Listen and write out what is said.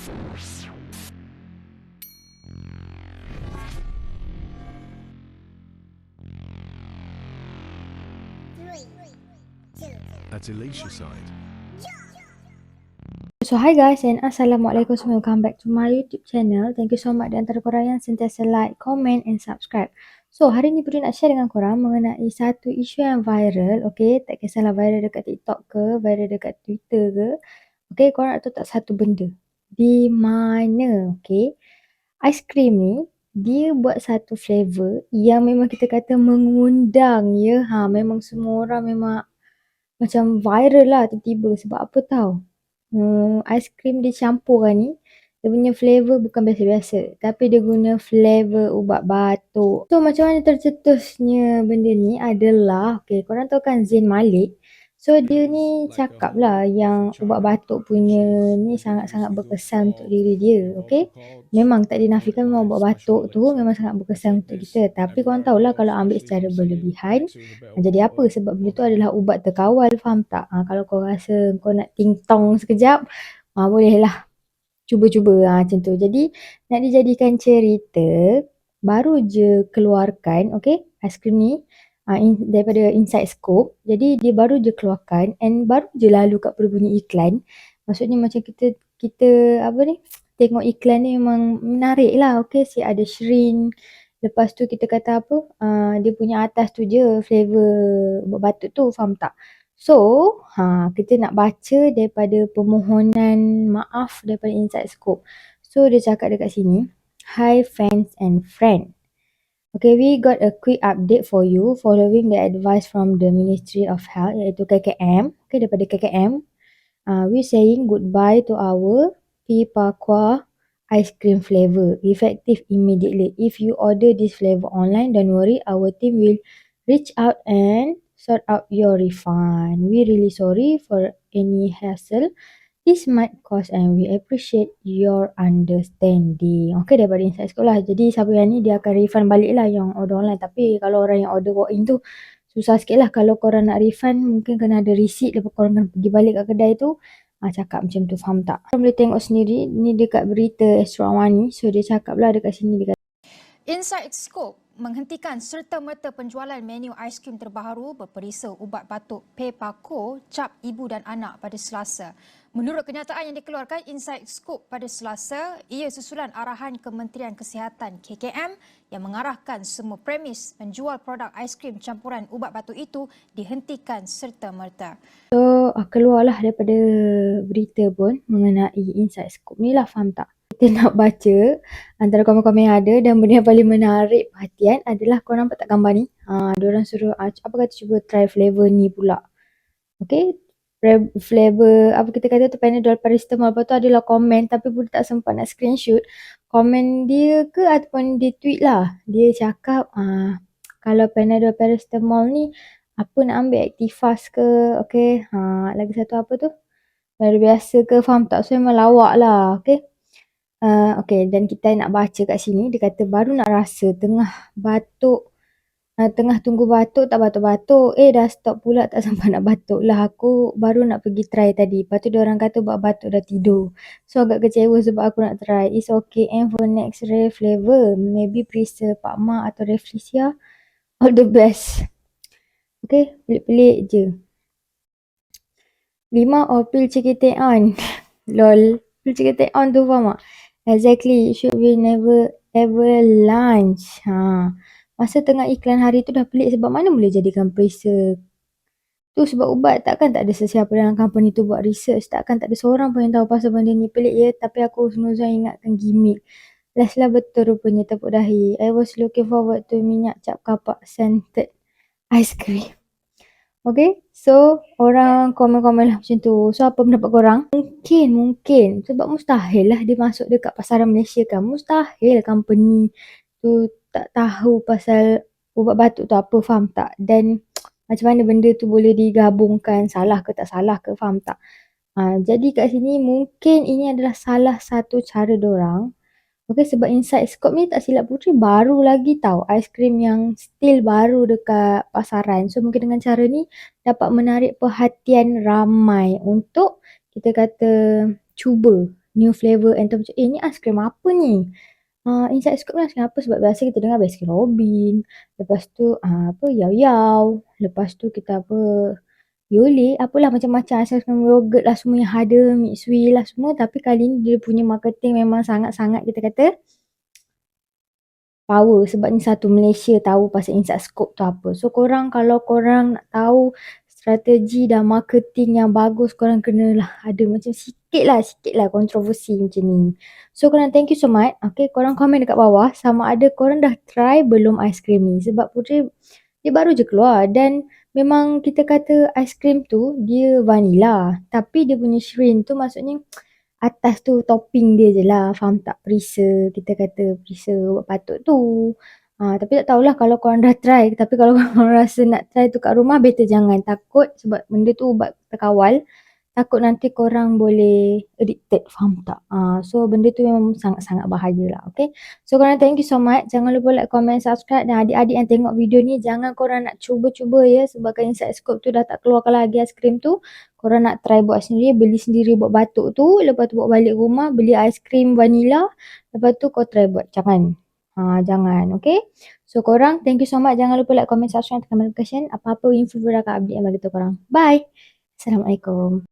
At Alicia side. So hi guys and Assalamualaikum semua, welcome back to my YouTube channel. Thank you so much di antara korang yang sentiasa like, comment and subscribe. So hari ni Putri nak share dengan korang mengenai satu isu yang viral. Okay, tak kisahlah viral dekat TikTok ke, viral dekat Twitter ke. Okay, korang nak tahu tak satu benda? Di mana, okay, aiskrim ni dia buat satu flavor yang memang kita kata mengundang ya. Memang semua orang memang macam viral lah tiba-tiba. Sebab apa tahu? Aiskrim dia campurkan ni, dia punya flavour bukan biasa-biasa, tapi dia guna flavour ubat batuk. So macam mana tercetusnya benda ni adalah, okay, korang tahu kan Zayn Malik. So dia ni cakap lah yang ubat batuk punya ni sangat-sangat berkesan untuk diri dia, okay. Memang tak dinafikan memang ubat batuk tu memang sangat berkesan untuk kita. Tapi korang tahulah kalau ambil secara berlebihan, jadi apa? Sebab benda tu adalah ubat terkawal, faham tak? Kalau kau rasa kau nak ting-tong sekejap, bolehlah cuba-cuba macam tu. Jadi nak dijadikan cerita, baru je keluarkan, okay, aiskrim ni daripada Inside Scoop. Jadi dia baru je keluarkan and baru je lalu kat berbunyi iklan. Maksudnya macam kita apa ni, tengok iklan ni memang menarik lah, okay. Si ada shrink. Lepas tu kita kata apa, dia punya atas tu je flavour ubat batuk tu, faham tak? So, kita nak baca daripada permohonan maaf daripada Inside Scoop. So, dia cakap dekat sini, "Hi fans and friend. Okay, we got a quick update for you following the advice from the Ministry of Health," iaitu KKM. Okay, daripada KKM. We saying goodbye to our Pipaqua ice cream flavor, effective immediately. If you order this flavor online, don't worry, our team will reach out and sort out your refund. We really sorry for any hassle this might cause and we appreciate your understanding. Okay, daripada Inside Sekolah. Jadi siapa yang ni dia akan refund balik lah yang order online. Tapi kalau orang yang order walk in tu susah sikit lah. Kalau korang nak refund mungkin kena ada receipt. Lepas korang kena pergi balik kat kedai tu. Cakap macam tu, faham tak? Korang boleh tengok sendiri. Ni dekat berita Astro Awani. So dia cakap lah dekat sini. Dia kata, Inside Scoop menghentikan serta-merta penjualan menu aiskrim terbaru berperisa ubat batuk Pepako, cap ibu dan anak pada Selasa. Menurut kenyataan yang dikeluarkan Inside Scoop pada Selasa, ia susulan arahan Kementerian Kesihatan KKM yang mengarahkan semua premis menjual produk aiskrim campuran ubat batuk itu dihentikan serta-merta. so keluarlah daripada berita pun mengenai Inside Scoop ni lah, faham tak? Kita nak baca antara komen-komen yang ada dan benda yang paling menarik perhatian adalah korang nampak tak gambar ni? Diorang suruh apa kata cuba try flavor ni pula. Okay, flavor apa kita kata tu Panadol Paracetamol. Lepas tu adalah komen tapi pun tak sempat nak screenshot komen dia ke ataupun dia tweet lah. Dia cakap kalau Panadol Paracetamol ni apa nak ambil Actifast ke, okay. Lagi satu apa tu, Panadol biasa ke, faham tak? So memang lawak lah, okay. Okay, dan kita nak baca kat sini. Dia kata baru nak rasa tengah batuk, tengah tunggu batuk tak batuk-batuk. Dah stop pula tak sampai nak batuk lah. Aku baru nak pergi try tadi. Lepas tu diorang kata buat batuk dah tidur. So agak kecewa sebab aku nak try. It's okay, and for next rare flavor, maybe Prisa, Pak Mak atau Reflesia. All the best. Okay, pelik-pelik je. 5 or pil CKT lol, pil CKT tu faham tak? Exactly, it should be never ever lunch. Masa tengah iklan hari tu dah pelik sebab mana boleh jadikan perisa tu sebab ubat. Takkan tak ada sesiapa dalam company tu buat research. Takkan tak ada seorang pun yang tahu pasal benda ni. Pelik ya, tapi aku senuzan ingatkan gimmick. Last lah betul rupanya tepuk dahi. I was looking forward to minyak cap kapak scented ice cream. Okay, so orang komen-komen lah macam tu. So apa pendapat korang? Mungkin sebab mustahil lah dia masuk dekat pasaran Malaysia kan. Mustahil company tu tak tahu pasal ubat batuk tu apa, faham tak? Dan macam mana benda tu boleh digabungkan, salah ke tak salah ke, faham tak? Jadi kat sini mungkin ini adalah salah satu cara dorang. Okay, sebab Inside Scoop ni tak silap Putri baru lagi tahu aiskrim yang still baru dekat pasaran. So mungkin dengan cara ni dapat menarik perhatian ramai untuk kita kata cuba new flavour and tahu macam ni aiskrim apa ni? Inside scoop ni aiskrim apa? Sebab biasa kita dengar Baskin Robin. Lepas tu apa Yao Yao. Lepas tu kita apa Yole. Apalah macam-macam aiskrim yogurt lah semua yang ada. Mixui lah semua. Tapi kali ni dia punya marketing memang sangat-sangat kita kata power sebab ni satu Malaysia tahu pasal inside scoop tu apa. So korang kalau korang nak tahu strategi dan marketing yang bagus, korang kenalah ada macam sikit lah kontroversi macam ni. So korang thank you so much. Okay, korang komen dekat bawah sama ada korang dah try belum aiskrim ni. Sebab Putri dia baru je keluar dan memang kita kata aiskrim tu dia vanilla. Tapi dia punya shrimp tu maksudnya atas tu topping dia je lah. Faham tak? Perisa. Kita kata perisa buat patut tu. Tapi tak tahulah kalau korang dah try. Tapi kalau korang rasa nak try tu kat rumah, better jangan. Takut sebab benda tu ubat terkawal. Takut nanti korang boleh addicted. Faham tak? So benda tu memang sangat-sangat bahaya lah. Okay. So korang thank you so much. Jangan lupa like, comment, subscribe. Dan adik-adik yang tengok video ni, jangan korang nak cuba-cuba ya. Sebab kan inside scoop tu dah tak keluarkan lagi aiskrim tu. Korang nak try buat sendiri, beli sendiri buat batuk tu. Lepas tu bawa balik rumah, beli aiskrim vanilla. Lepas tu kau try buat. Jangan. Okay. So korang thank you so much. Jangan lupa like, comment, subscribe, tekan notification. Apa-apa info berakal update yang bagi tu korang. Bye. Assalamualaikum.